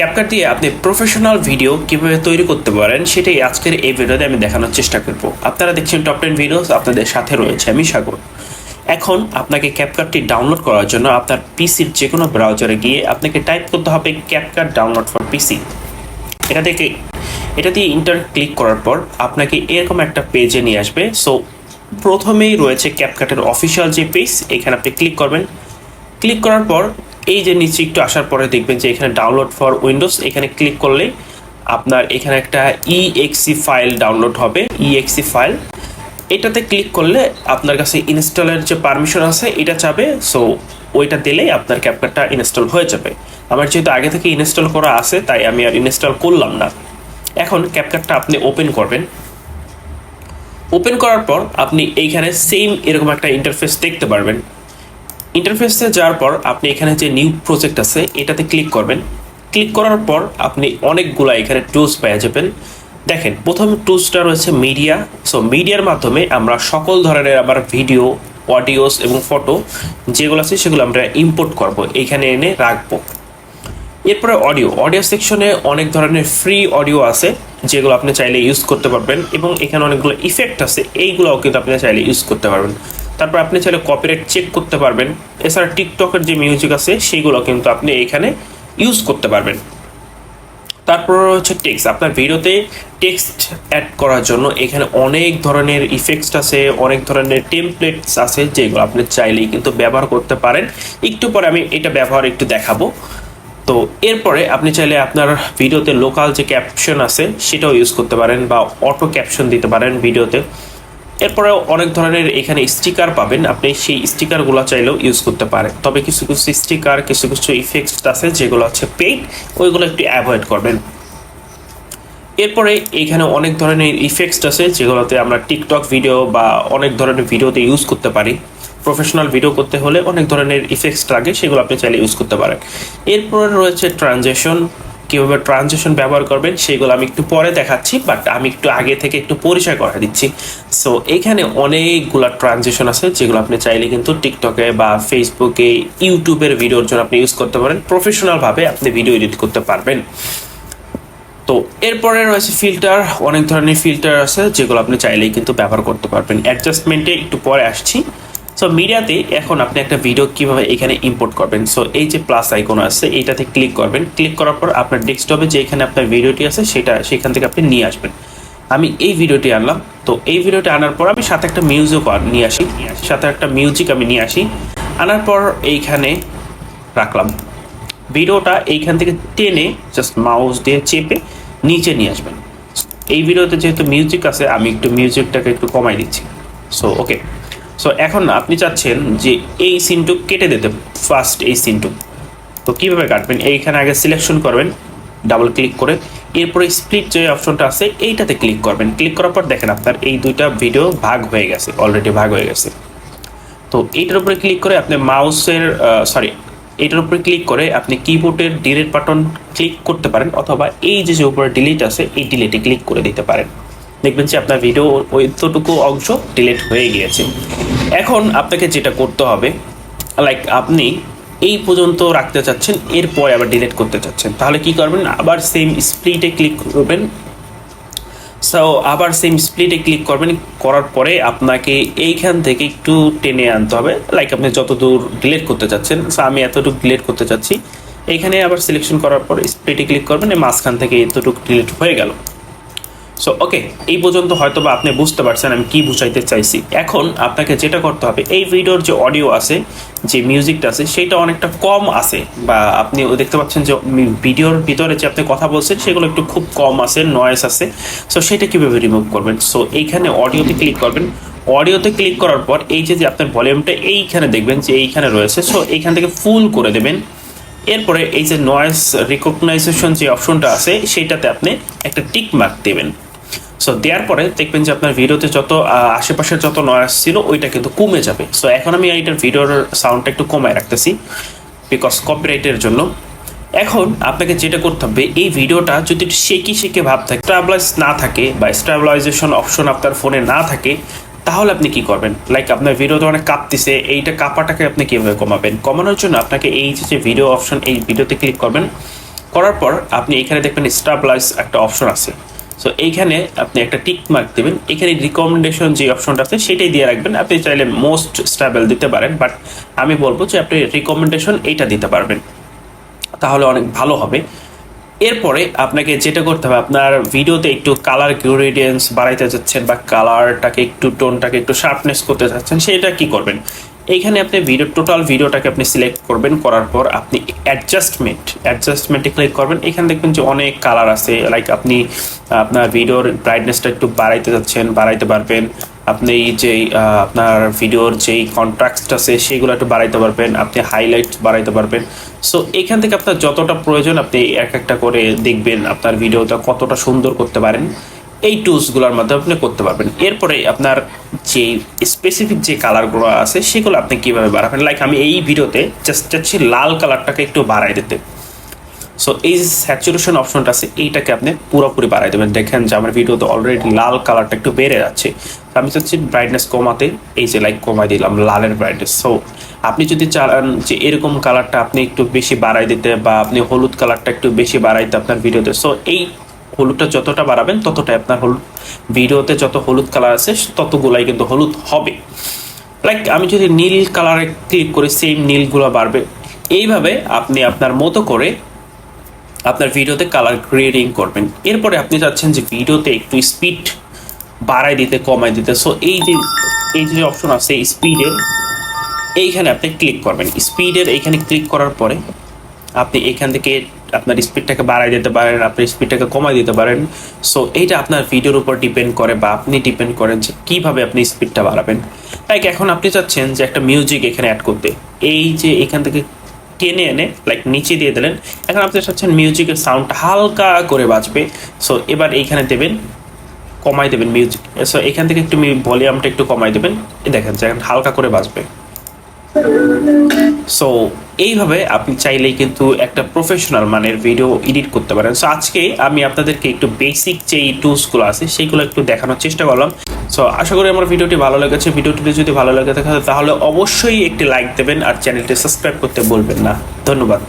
CapCut দিয়ে আপনি professional video কিভাবে তৈরি করতে পারেন সেটাই আজকের এই ভিডিওতে আমি দেখানোর চেষ্টা করব। আপনারা দেখছেন টপ 10 ভিডিওস, আপনাদের সাথে রয়েছে আমি সাগর। এখন আপনাকে ক্যাপকাটটি ডাউনলোড করার জন্য আপনার পিসির যে কোনো ব্রাউজারে গিয়ে আপনাকে টাইপ করতে হবে ক্যাপকাট ডাউনলোড ফর পিসি। এটা দিয়ে ইন্টার ক্লিক করার পর আপনাকে এরকম একটা পেজে নিয়ে আসবে। সো প্রথমেই রয়েছে ক্যাপকাটের অফিসিয়াল যে পেজ, এখানে আপনি ক্লিক করবেন। ক্লিক করার পর এই যে নিচে একটু আসার পরে দেখবেন যে এখানে ডাউনলোড ফর উইন্ডোজ, এখানে ক্লিক করলে আপনার এখানে একটা ইএক্সি ফাইল ডাউনলোড হবে। ইএক্সি ফাইল এটাতে ক্লিক করলে আপনার কাছে ইনস্টলের যে পারমিশন আছে এটা চাবে। সো ওইটা দিলেই আপনার ক্যাপকাটটা ইনস্টল হয়ে যাবে। আমার যেহেতু আগে থেকে ইনস্টল করা আছে তাই আমি আর ইনস্টল করলাম না। এখন ক্যাপকাটটা আপনি ওপেন করবেন। ওপেন করার পর আপনি এইখানে সেম এরকম একটা ইন্টারফেস দেখতে পারবেন। ইন্টারফেসে যাওয়ার পর আপনি এখানে যে নিউ প্রজেক্ট আছে এটাতে ক্লিক করবেন। ক্লিক করার পর আপনি অনেকগুলা এখানে টুলস পেয়ে যাবেন। দেখেন, প্রথম টুলসটা রয়েছে মিডিয়া। সো মিডিয়ার মাধ্যমে আমরা সকল ধরনের আবার ভিডিও, অডিওস এবং ফটো যেগুলো আছে সেগুলো আমরা ইম্পোর্ট করব, এইখানে এনে রাখবো। এরপরে অডিও সেকশনে অনেক ধরনের ফ্রি অডিও আছে যেগুলো আপনি চাইলে ইউজ করতে পারবেন, এবং এখানে অনেকগুলো ইফেক্ট আছে, এইগুলোও কিন্তু আপনি চাইলে ইউজ করতে পারবেন। তারপর আপনি চাইলে কপিরাইট চেক করতে পারবেন। এছাড়া টিকটকের যে মিউজিক আছে সেইগুলো কিন্তু আপনি এখানে ইউজ করতে পারবেন। তারপর হচ্ছে টেক্সট, আপনার ভিডিওতে টেক্সট অ্যাড করার জন্য এখানে অনেক ধরনের ইফেক্টস আছে, অনেক ধরনের টেমপ্লেটস আছে যেগুলো আপনি চাইলেই কিন্তু ব্যবহার করতে পারেন। একটু পরে আমি এটা ব্যবহার একটু দেখাবো। তো এরপরে আপনি চাইলে আপনার ভিডিওতে লোকাল যে ক্যাপশন আছে সেটাও ইউজ করতে পারেন, বা অটো ক্যাপশন দিতে পারেন ভিডিওতে। এরপরেও অনেক ধরনের এখানে স্টিকার পাবেন, আপনি সেই স্টিকারগুলো চাইলেও ইউজ করতে পারেন। তবে কিছু কিছু স্টিকার, কিছু কিছু ইফেক্টস আছে যেগুলো হচ্ছে পেইড, ওইগুলো একটু অ্যাভয়েড করবেন। এরপরে এখানে অনেক ধরনের ইফেক্টস আছে যেগুলোতে আমরা টিকটক ভিডিও বা অনেক ধরনের ভিডিওতে ইউজ করতে পারি। প্রফেশনাল ভিডিও করতে হলে অনেক ধরনের ইফেক্টস লাগে, সেগুলো আপনি চাইলে ইউজ করতে পারেন। এরপরে রয়েছে ট্রানজেকশন, কীভাবে ট্রানজেকশন ব্যবহার করবেন সেগুলো আমি একটু পরে দেখাচ্ছি, বাট আমি একটু আগে থেকে একটু পরিচয় করে দিচ্ছি। সো এখানে অনেকগুলো ট্রানজেকশন আছে যেগুলো আপনি চাইলে কিন্তু টিকটকে বা ফেসবুকে, ইউটিউবের ভিডিওর জন্য আপনি ইউজ করতে পারেন। প্রফেশনালভাবে আপনি ভিডিও এডিট করতে পারবেন। তো এরপরে রয়েছে ফিল্টার, অনেক ধরনের ফিল্টার আছে যেগুলো আপনি চাইলেই কিন্তু ব্যবহার করতে পারবেন। অ্যাডজাস্টমেন্টে একটু পরে আসছি। সো মিডিয়াতে এখন আপনি একটা ভিডিও কীভাবে এখানে ইম্পোর্ট করবেন, সো এই যে প্লাস আইকন আছে এইটাতে ক্লিক করবেন। ক্লিক করার পর আপনার ডেস্কটপে যে এখানে আপনার ভিডিওটি আছে সেখান থেকে আপনি নিয়ে আসবেন। আমি এই ভিডিওটি আনলাম। তো এই ভিডিওটি আনার পর আমি সাথে একটা মিউজিক নিয়ে আসি। আনার পর এইখানে রাখলাম। ভিডিওটা এইখান থেকে টেনে জাস্ট মাউস দিয়ে চেপে নিচে নিয়ে আসবেন। এই ভিডিওতে যেহেতু মিউজিক আছে আমি একটু মিউজিকটাকে একটু কমাই দিচ্ছি। সো ওকে, সো এখন আপনি চাচ্ছেন যে এই সিনটু কেটে দিতে, ফার্স্ট এই সিনটু। তো কীভাবে কাটবেন, এইখানে আগে সিলেকশন করবেন ডাবল ক্লিক করে। এরপরে স্প্লিট যে অপশনটা আছে এইটাতে ক্লিক করবেন। ক্লিক করার পর দেখেন আপনার এই দুইটা ভিডিও অলরেডি ভাগ হয়ে গেছে। তো এইটার উপরে ক্লিক করে আপনি এটার উপরে ক্লিক করে আপনি কিবোর্ডের ডিলিট বাটন ক্লিক করতে পারেন, অথবা এই যে উপরে ডিলিট আছে এই ডিলিটে ক্লিক করে দিতে পারেন। দেখবেন যে আপনার ভিডিও ওইটুকু অংশ ডিলিট হয়ে গিয়েছে। এখন আপনাকে যেটা করতে হবে, আপনি এই পর্যন্ত রাখতে চাচ্ছেন, এরপরে আবার ডিলিট করতে চাচ্ছেন, তাহলে কি করবেন, আবার সেম স্প্লিটে ক্লিক করবেন। করার পরে আপনাকে এইখান থেকে একটু টেনে আনতে হবে, আপনি যত দূর ডিলিট করতে চাচ্ছেন। সো আমি এতটুকু ডিলিট করতে চাচ্ছি। এইখানে আবার সিলেকশন করার পর স্প্লিটে ক্লিক করবেন, মাঝখান থেকে এতটুকু ডিলিট হয়ে গেল। সো ওকে, এই পর্যন্ত হয়তো বা আপনি বুঝতে পারছেন আমি কি বুঝাইতে চাইছি। এখন আপনাকে যেটা করতে হবে, এই ভিডিওর যে অডিও আছে, যে মিউজিকটা আছে সেটা অনেকটা কম আছে, বা আপনি দেখতে পাচ্ছেন যে ভিডিওর ভিতরে যে আপনি কথা বলছেন সেগুলো একটু খুব কম আছে, নয়েজ আছে। সো সেটা কীভাবে রিমুভ করবেন, সো এইখানে অডিওতে ক্লিক করবেন। অডিওতে ক্লিক করার পর এই যে আপনার ভলিউমটা এইখানে দেখবেন যে এইখানে রয়েছে, সো এইখান থেকে ফুল করে দেবেন। এরপরে এই যে নয়েজ রিকগনাইজেশন যে অপশনটা আছে সেইটাতে আপনি একটা টিক মার্ক দেবেন। সো দেওয়ার পরে দেখবেন যে আপনার ভিডিওতে যত আশেপাশের যত নয়েজ ছিল ওইটা কিন্তু কমে যাবে। সো এখন আমি এইটার ভিডিওর সাউন্ডটা একটু কমায় রাখতেছি বিকজ কপিরাইটের জন্য। এখন আপনাকে যেটা করতে হবে, এই ভিডিওটা যদি শেকে ভাব থাকে, স্ট্যাবিলাইজ না থাকে, বা স্ট্যাবিলাইজেশন অপশন আপনার ফোনে না থাকে, তাহলে আপনি কি করবেন, আপনার ভিডিওতে অনেক কাঁপতেছে, এইটা কাঁপাটাকে আপনি কীভাবে কমাবেন। কমানোর জন্য আপনাকে এই যে ভিডিও অপশন, এই ভিডিওতে ক্লিক করবেন। করার পর আপনি এখানে দেখবেন স্টাবলাইজ একটা অপশন আছে। সো এইখানে আপনি একটা টিক মার্ক দেবেন, এখানে রিকমেন্ডেশন যে অপশনটা আছে সেটাই দিয়ে রাখবেন। আপনি চাইলে মোস্ট স্টেবল দিতে পারেন, বাট আমি বলবো যে আপনি রিকমেন্ডেশন এইটা দিতে পারবেন, তাহলে অনেক ভালো হবে। এরপরে আপনাকে যেটা করতে হবে, আপনার ভিডিওতে একটু কালার গ্রেডিয়েন্টস বাড়াইতে যাচ্ছেন বা কালারটাকে একটু টোনটাকে একটু শার্পনেস করতে চাচ্ছেন, সেটা কি করবেন, এইখানে আপনি টোটাল ভিডিওটাকে আপনি সিলেক্ট করবেন। করার পর আপনি অ্যাডজাস্টমেন্টে ক্লিক করবেন। এখানে দেখবেন যে অনেক কালার আছে, লাইক আপনি আপনার ভিডিওর ব্রাইটনেসটা একটু বাড়াইতে যাচ্ছেন, বাড়াইতে পারবেন। আপনি যেই আপনার ভিডিওর যেই কন্ট্রাস্ট আছে সেগুলো একটু বাড়াইতে পারবেন, আপনি হাইলাইট বাড়াইতে পারবেন। সো এখান থেকে আপনার যতটা প্রয়োজন আপনি এক একটা করে দেখবেন আপনার ভিডিওটা কতটা সুন্দর করতে পারেন, এই টুলসগুলোর মাধ্যমে আপনি করতে পারবেন। এরপরে আপনার যে স্পেসিফিক যে কালারগুলো আছে সেগুলো আপনি কীভাবে বাড়াবেন, লাইক আমি এই ভিডিওতে জাস্ট চাচ্ছি লাল কালারটাকে একটু বাড়াই দিতে। সো এই যে স্যাচুরেশন অপশনটা আছে এইটাকে আপনি পুরোপুরি বাড়াই দেবেন। দেখেন যে আমার ভিডিওতে অলরেডি লাল কালারটা একটু বেড়ে যাচ্ছে, আমি চাচ্ছি ব্রাইটনেস কমাতে, এই যে লাইক কমাই দিলাম লালের ব্রাইটনেস। সো আপনি যদি চান যে এরকম কালারটা আপনি একটু বেশি বাড়াই দিতে, বা আপনি হলুদ কালারটা একটু বেশি বাড়াইতে আপনার ভিডিওতে, সো এই হলুদটা যতটা বাড়াবেন ততটাই আপনার ভিডিওতে যত হলুদ কালার আছে ততগুলাই কিন্তু হলুদ হবে। লাইক আমি যদি নীল কালারে ক্লিক করি, সেম নীলগুলো বাড়বে। এইভাবে আপনি আপনার মতো করে আপনার ভিডিওতে কালার গ্রেডিং করবেন। এরপরে আপনি চাচ্ছেন যে ভিডিওতে একটু স্পিড বাড়াই দিতে, কমাই দিতে, সো এই যে অপশন আছে স্পিডের, এইখানে আপনি ক্লিক করবেন। স্পিডের এইখানে ক্লিক করার পরে আপনি এখান থেকে আপনার স্পিডটাকে বাড়াই দিতে পারেন, আপনি স্পিডটাকে কমাই দিতে পারেন। সো এইটা আপনার ভিডিওর উপর ডিপেন্ড করে, বা আপনি ডিপেন্ড করেন যে কীভাবে আপনি স্পিডটা বাড়াবেন। লাইক এখন আপনি চাচ্ছেন যে একটা মিউজিক এখানে অ্যাড করতে, এই যে এখান থেকে টেনে এনে লাইক নিচে দিয়ে দিলেন। এখন আপনি চাচ্ছেন মিউজিকের সাউন্ডটা হালকা করে বাজবে, সো এবার এইখানে দেবেন, কমাই দেবেন মিউজিক। সো এখান থেকে একটু ভলিউমটা একটু কমাই দেবেন, দেখেন যে এখন হালকা করে বাজবে। সো এইভাবে আপনি চাইলেই কিন্তু একটা প্রফেশনাল মানের ভিডিও এডিট করতে পারেন। সো আজকে আমি আপনাদেরকে একটু বেসিক যেই টুলসগুলো আছে সেইগুলো একটু দেখানোর চেষ্টা করলাম। সো আশা করি আমার ভিডিওটি ভালো লেগেছে। ভিডিওটি যদি ভালো লাগে থাকে তাহলে অবশ্যই একটি লাইক দেবেন, আর চ্যানেলটি সাবস্ক্রাইব করতে বলবেন না। ধন্যবাদ।